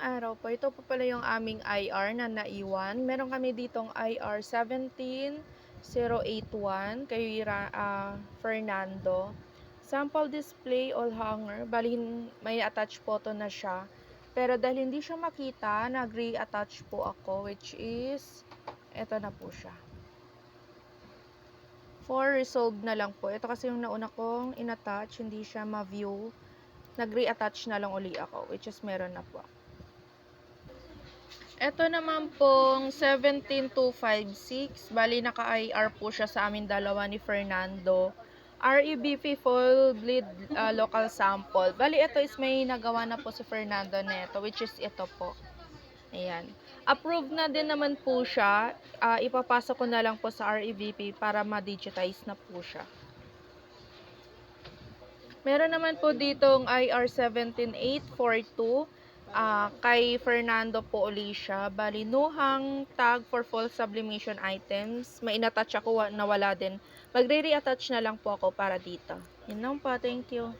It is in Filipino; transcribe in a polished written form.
araw po. Ito po pala yung aming IR na naiwan. Meron kami ditong IR 17081 kay Fernando. Sample display all hanger. Bali may attach photo na siya. Pero dahil hindi siya makita, nag-re-attach po ako, which is ito na po siya. For resolved na lang po. Ito kasi yung nauna kong in-attach, hindi siya ma-view. Nag-re-attach na lang uli ako, which is meron na po. Ito naman pong 17256, bali naka-IR po siya sa amin dalawa ni Fernando. REBP full bleed local sample. Bali ito is may nagawa na po si Fernando neto, which is ito po. Ayan. Approved na din naman po siya. Ipapasok ko na lang po sa REBP para ma-digitize na po siya. Meron naman po ditong IR 17842. Kay Fernando po uli siya. Bali, nuhang tag for full sublimation items. May inattach ako na wala din. Magre-reattach na lang po ako para dito. Yun lang po. Thank you.